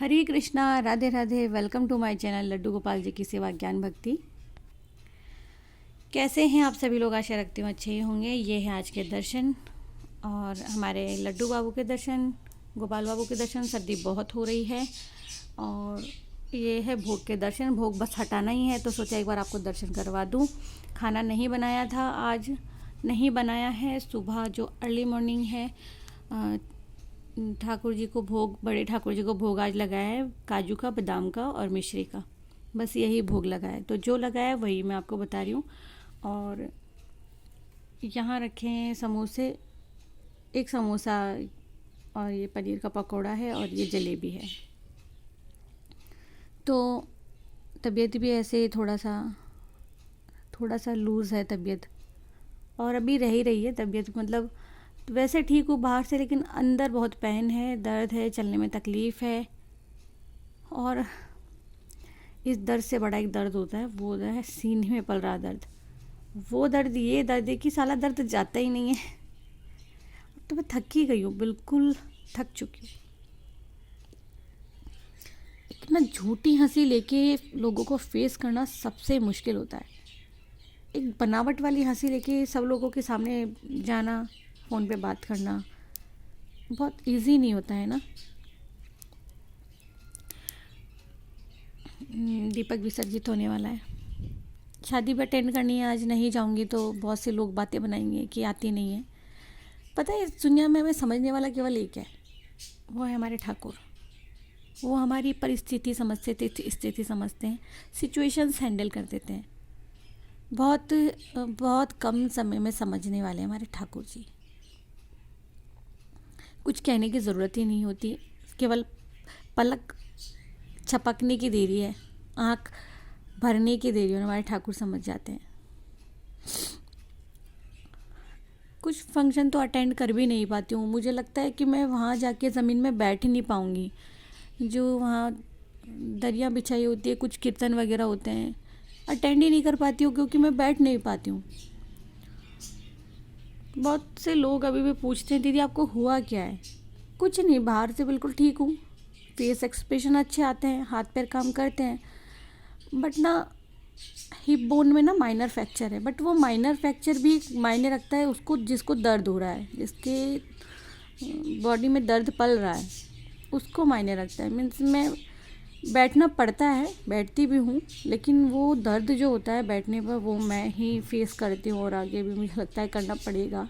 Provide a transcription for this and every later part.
Hare Krishna, Radhe Radhe. Welcome to my channel Laddu Gopal ji की सेवा ज्ञान भक्ति। कैसे हैं आप सभी लोग? आशा रखती हूँ अच्छे ही होंगे। ये है आज के दर्शन और हमारे लड्डू बाबू के दर्शन, गोपाल बाबू के दर्शन। सर्दी बहुत हो रही है और ये है भोग के दर्शन। भोग बस हटाना ही है तो सोचा एक बार आपको दर्शन करवा दूँ। खाना नहीं बनाया था आज, नहीं बनाया है। सुबह जो अर्ली मॉर्निंग है, ठाकुर जी को भोग, बड़े ठाकुर जी को भोग आज लगाया है काजू का, बादाम का और मिश्री का। बस यही भोग लगाया है, तो जो लगाया है वही मैं आपको बता रही हूँ। और यहाँ रखे हैं समोसे, एक समोसा और ये पनीर का पकौड़ा है और ये जलेबी है। तो तबीयत भी ऐसे थोड़ा सा लूज़ है तबीयत, और अभी रह ही रही है तबीयत। मतलब वैसे ठीक हूँ बाहर से, लेकिन अंदर बहुत पेन है, दर्द है, चलने में तकलीफ़ है। और इस दर्द से बड़ा एक दर्द होता है, वो होता है सीने में पल रहा दर्द। वो दर्द, ये दर्द है कि साला दर्द जाता ही नहीं है। तो मैं थक ही गई हूँ, बिल्कुल थक चुकी हूँ। इतना झूठी हंसी लेके लोगों को फेस करना सबसे मुश्किल होता है। एक बनावट वाली हंसी लेके सब लोगों के सामने जाना, फ़ोन पे बात करना बहुत इजी नहीं होता है ना। दीपक विसर्जित होने वाला है। शादी भी अटेंड करनी है आज, नहीं जाऊंगी तो बहुत से लोग बातें बनाएंगे कि आती नहीं है। पता है इस दुनिया में हमें समझने वाला केवल एक है, वो है हमारे ठाकुर। वो हमारी परिस्थिति समझते थे, स्थिति समझते हैं, सिचुएशंस हैंडल कर देते हैं। बहुत बहुत कम समय में समझने वाले हैं हमारे ठाकुर जी। कुछ कहने की ज़रूरत ही नहीं होती, केवल पलक छपकने की देरी है, आँख भरने की देरी है, हमारे ठाकुर समझ जाते हैं। कुछ फंक्शन तो अटेंड कर भी नहीं पाती हूँ। मुझे लगता है कि मैं वहाँ जाके ज़मीन में बैठ ही नहीं पाऊँगी। जो वहाँ दरिया बिछाई होती है, कुछ कीर्तन वगैरह होते हैं, अटेंड ही नहीं कर पाती हूँ क्योंकि मैं बैठ नहीं पाती हूँ। बहुत से लोग अभी भी पूछते हैं दीदी आपको हुआ क्या है? कुछ नहीं, बाहर से बिल्कुल ठीक हूँ, फेस एक्सप्रेशन अच्छे आते हैं, हाथ पैर काम करते हैं, बट ना हिप बोन में ना माइनर फ्रैक्चर है। बट वो माइनर फ्रैक्चर भी मायने रखता है उसको, जिसको दर्द हो रहा है, जिसके बॉडी में दर्द पल रहा है, उसको मायने रखता है। मीन्स मैं बैठना पड़ता है, बैठती भी हूँ, लेकिन वो दर्द जो होता है बैठने पर वो मैं ही फेस करती हूँ और आगे भी मुझे लगता है करना पड़ेगा।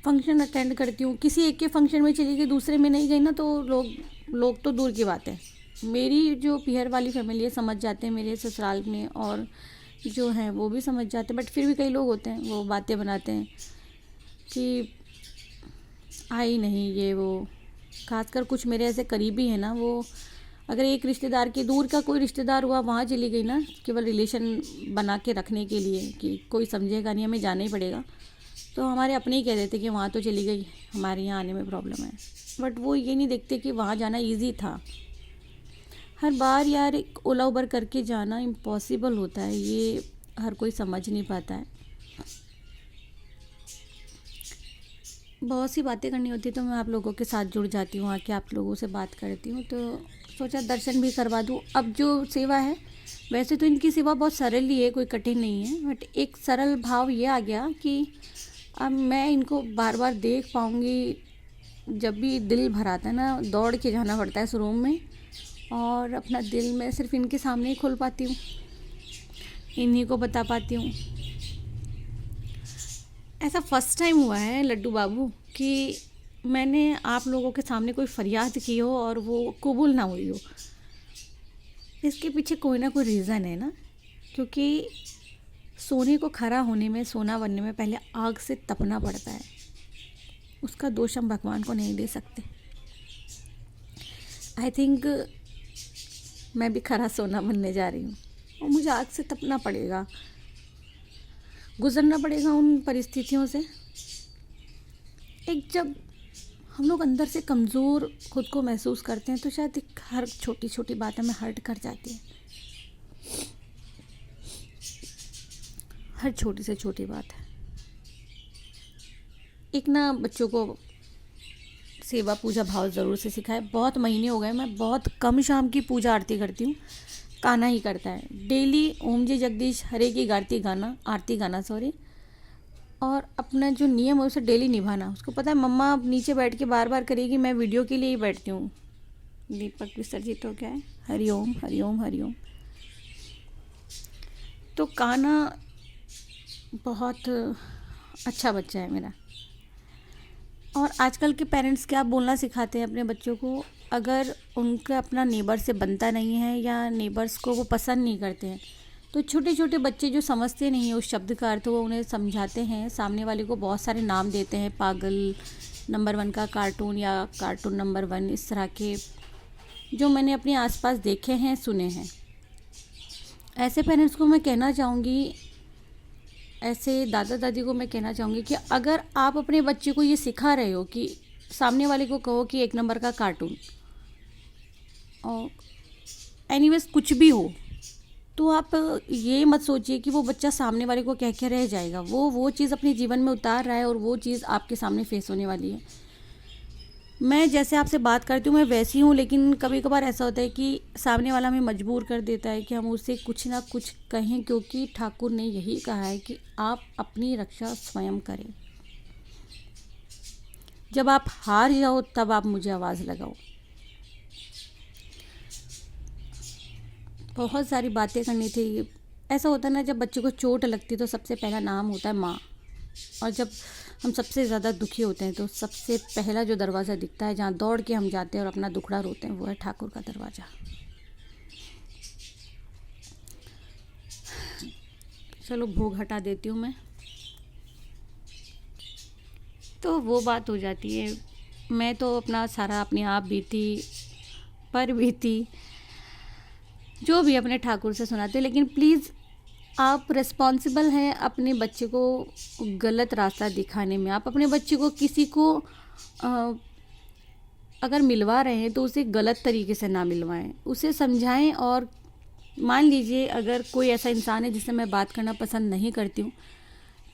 फंक्शन अटेंड करती हूँ, किसी एक के फंक्शन में चली गई, दूसरे में नहीं गई ना तो लोग तो दूर की बात है। मेरी जो पीहर वाली फैमिली है समझ जाते हैं, मेरे ससुराल में और जो हैं वो भी समझ जाते हैं। बट फिर भी कई लोग होते हैं वो बातें बनाते हैं कि आई नहीं, ये वो। खासकर कुछ मेरे ऐसे करीबी हैं ना, वो अगर एक रिश्तेदार के, दूर का कोई रिश्तेदार हुआ वहाँ चली गई ना, केवल रिलेशन बना के रखने के लिए कि कोई समझेगा नहीं, हमें जाना ही पड़ेगा, तो हमारे अपने ही कह देते कि वहाँ तो चली गई, हमारे यहाँ आने में प्रॉब्लम है। बट वो ये नहीं देखते कि वहाँ जाना ईजी था। हर बार यार एक ओला उबर करके जाना इम्पॉसिबल होता है, ये हर कोई समझ नहीं पाता है। बहुत सी बातें करनी होती है तो मैं आप लोगों के साथ जुड़ जाती हूँ, आके आप लोगों से बात करती हूँ, तो सोचा दर्शन भी करवा दूँ। अब जो सेवा है, वैसे तो इनकी सेवा बहुत सरल ही है, कोई कठिन नहीं है, बट एक सरल भाव ये आ गया कि अब मैं इनको बार बार देख पाऊँगी। जब भी दिल भर आता है ना, दौड़ के जाना पड़ता है इस रूम में, और अपना दिल मैं सिर्फ इनके सामने ही खोल पाती हूँ, इन्हीं को बता पाती हूँ। ऐसा फर्स्ट टाइम हुआ है लड्डू बाबू कि मैंने आप लोगों के सामने कोई फरियाद की हो और वो कबूल ना हुई हो। इसके पीछे कोई ना कोई रीज़न है ना, क्योंकि सोने को खरा होने में, सोना बनने में पहले आग से तपना पड़ता है। उसका दोष हम भगवान को नहीं दे सकते। आई थिंक मैं भी खरा सोना बनने जा रही हूँ और मुझे आग से तपना पड़ेगा, गुजरना पड़ेगा उन परिस्थितियों से। एक जब हम लोग अंदर से कमज़ोर खुद को महसूस करते हैं तो शायद एक हर छोटी छोटी बात हमें हर्ट कर जाती है। हर छोटी से छोटी बात है। एक ना बच्चों को सेवा पूजा भाव ज़रूर से सिखाए। बहुत महीने हो गए मैं बहुत कम शाम की पूजा आरती करती हूँ, कान्हा ही करता है डेली। ओम जी जगदीश हरे की आरती गाना सॉरी। और अपना जो नियम है उसे डेली निभाना। उसको पता है मम्मा नीचे बैठ के बार बार करेगी, मैं वीडियो के लिए ही बैठती हूँ। दीपक विसर्जित हो गया है। हरिओम हरिओम हरिओम। तो कान्हा बहुत अच्छा बच्चा है मेरा। और आजकल के पेरेंट्स क्या बोलना सिखाते हैं अपने बच्चों को, अगर उनका अपना नेबर से बनता नहीं है या नेबर्स को वो पसंद नहीं करते हैं, तो छोटे छोटे बच्चे जो समझते नहीं हैं उस शब्द का अर्थ, वो उन्हें समझाते हैं। सामने वाले को बहुत सारे नाम देते हैं, पागल, नंबर 1 का कार्टून या कार्टून नंबर 1, इस तरह के जो मैंने अपने आसपास देखे हैं, सुने हैं। ऐसे पेरेंट्स को मैं कहना चाहूँगी, ऐसे दादा दादी को मैं कहना चाहूँगी कि अगर आप अपने बच्चे को ये सिखा रहे हो कि सामने वाले को कहो कि 1 नंबर का कार्टून, और एनीवेज कुछ भी हो, तो आप ये मत सोचिए कि वो बच्चा सामने वाले को कह के रह जाएगा। वो चीज़ अपने जीवन में उतार रहा है और वो चीज़ आपके सामने फेस होने वाली है। मैं जैसे आपसे बात करती हूँ मैं वैसी हूँ, लेकिन कभी कभार ऐसा होता है कि सामने वाला हमें मजबूर कर देता है कि हम उससे कुछ ना कुछ कहें, क्योंकि ठाकुर ने यही कहा है कि आप अपनी रक्षा स्वयं करें। जब आप हार जाओ तब आप मुझे आवाज़ लगाओ। बहुत सारी बातें करनी थी। ऐसा होता है ना, जब बच्चे को चोट लगती है तो सबसे पहला नाम होता है माँ, और जब हम सबसे ज़्यादा दुखी होते हैं तो सबसे पहला जो दरवाज़ा दिखता है जहाँ दौड़ के हम जाते हैं और अपना दुखड़ा रोते हैं, वो है ठाकुर का दरवाज़ा। चलो भोग हटा देती हूँ मैं, तो वो बात हो जाती है। मैं तो अपना सारा अपने आप बीती पर बीती जो भी अपने ठाकुर से सुनाते हैं, लेकिन प्लीज़ आप रिस्पॉन्सिबल हैं अपने बच्चे को गलत रास्ता दिखाने में। आप अपने बच्चे को किसी को अगर मिलवा रहे हैं तो उसे गलत तरीके से ना मिलवाएं, उसे समझाएं। और मान लीजिए अगर कोई ऐसा इंसान है जिससे मैं बात करना पसंद नहीं करती हूँ,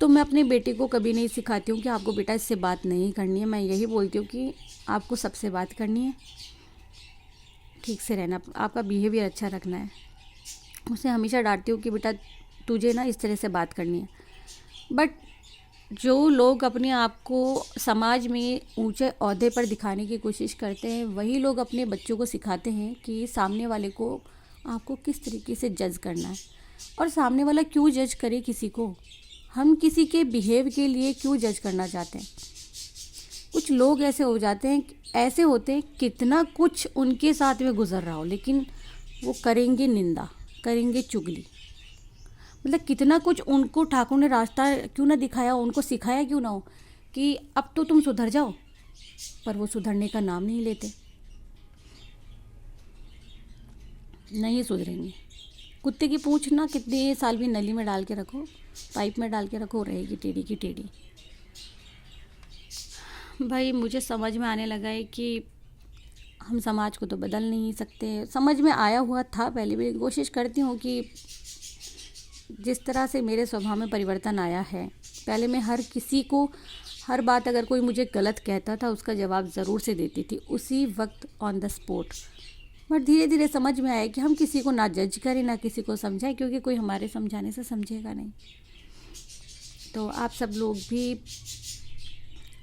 तो मैं अपने बेटे को कभी नहीं सिखाती हूँ कि आपको बेटा इससे बात नहीं करनी है। मैं यही बोलती हूँ कि आपको सबसे बात करनी है, ठीक से रहना, आपका बिहेवियर अच्छा रखना है। उसे हमेशा डांटती हूँ कि बेटा तुझे ना इस तरह से बात करनी है। बट जो लोग अपने आप को समाज में ऊंचे ओहदे पर दिखाने की कोशिश करते हैं, वही लोग अपने बच्चों को सिखाते हैं कि सामने वाले को आपको किस तरीके से जज करना है। और सामने वाला क्यों जज करे किसी को, हम किसी के बिहेव के लिए क्यों जज करना चाहते हैं। कुछ लोग ऐसे हो जाते हैं, ऐसे होते हैं कितना कुछ उनके साथ में गुजर रहा हो, लेकिन वो करेंगे निंदा, करेंगे चुगली। मतलब कितना कुछ उनको ठाकुर ने रास्ता क्यों ना दिखाया हो, उनको सिखाया क्यों ना हो कि अब तो तुम सुधर जाओ, पर वो सुधरने का नाम नहीं लेते, नहीं सुधरेंगे। कुत्ते की पूंछ ना कितने साल भी नली में डाल के रखो, पाइप में डाल के रखो, रहेगी टेढ़ी की टेढ़ी। भाई मुझे समझ में आने लगा है कि हम समाज को तो बदल नहीं सकते। समझ में आया हुआ था पहले भी, कोशिश करती हूँ कि जिस तरह से मेरे स्वभाव में परिवर्तन आया है, पहले मैं हर किसी को हर बात अगर कोई मुझे गलत कहता था उसका जवाब ज़रूर से देती थी उसी वक्त ऑन द स्पॉट। बट धीरे धीरे समझ में आया कि हम किसी को ना जज करें ना किसी को समझाएं, क्योंकि कोई हमारे समझाने से समझेगा नहीं। तो आप सब लोग भी,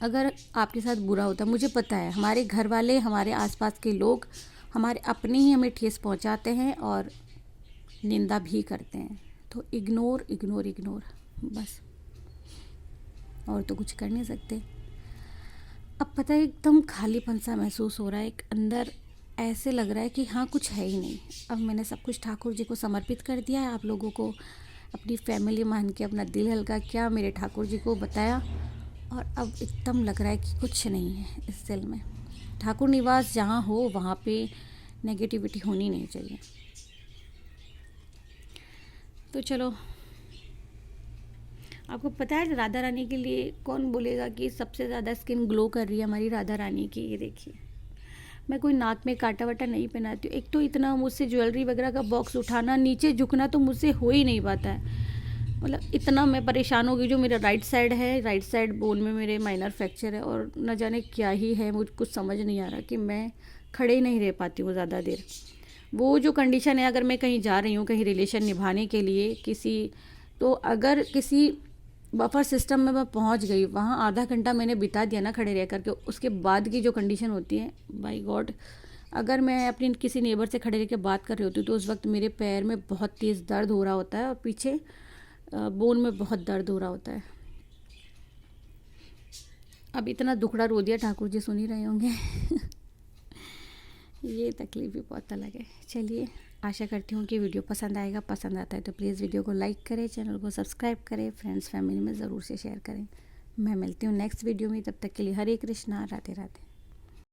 अगर आपके साथ बुरा होता, मुझे पता है हमारे घर वाले, हमारे आसपास के लोग, हमारे अपने ही हमें ठेस पहुंचाते हैं और निंदा भी करते हैं, तो इग्नोर इग्नोर इग्नोर बस, और तो कुछ कर नहीं सकते। अब पता है एकदम खालीपन सा महसूस हो रहा है, एक अंदर ऐसे लग रहा है कि हाँ कुछ है ही नहीं। अब मैंने सब कुछ ठाकुर जी को समर्पित कर दिया है, आप लोगों को अपनी फैमिली मान के अपना दिल हल्का किया, मेरे ठाकुर जी को बताया, और अब एकदम लग रहा है कि कुछ नहीं है इस दिल में। ठाकुर निवास जहाँ हो वहाँ पे नेगेटिविटी होनी नहीं चाहिए। तो चलो, आपको पता है राधा रानी के लिए कौन बोलेगा कि सबसे ज़्यादा स्किन ग्लो कर रही है हमारी राधा रानी की। ये देखिए, मैं कोई नाक में कांटा वाटा नहीं पहनाती हूँ। एक तो इतना मुझसे ज्वेलरी वगैरह का बॉक्स उठाना, नीचे झुकना तो मुझसे हो ही नहीं पाता है। मतलब इतना मैं परेशान हो गई। जो मेरा राइट साइड है, राइट साइड बोन में मेरे माइनर फ्रैक्चर है और न जाने क्या ही है, मुझे कुछ समझ नहीं आ रहा कि मैं खड़े ही नहीं रह पाती हूँ ज़्यादा देर। वो जो कंडीशन है, अगर मैं कहीं जा रही हूँ कहीं रिलेशन निभाने के लिए किसी, तो अगर किसी बफर सिस्टम में मैं पहुँच गई, वहाँ आधा घंटा मैंने बिता दिया ना खड़े रह करके, उसके बाद की जो कंडीशन होती है, बाय गॉड, अगर मैं अपनी किसी नेबर से खड़े रह के बात कर रही होती हूँ तो उस वक्त मेरे पैर में बहुत तेज़ दर्द हो रहा होता है और पीछे बोन में बहुत दर्द हो रहा होता है। अब इतना दुखड़ा रो दिया, ठाकुर जी सुन ही रहे होंगे। ये तकलीफ़ भी बहुत अलग है। चलिए, आशा करती हूँ कि वीडियो पसंद आएगा। पसंद आता है तो प्लीज़ वीडियो को लाइक करें, चैनल को सब्सक्राइब करें, फ्रेंड्स फैमिली में ज़रूर से शेयर करें। मैं मिलती हूँ नेक्स्ट वीडियो में, तब तक के लिए हरे कृष्णा, राधे राधे।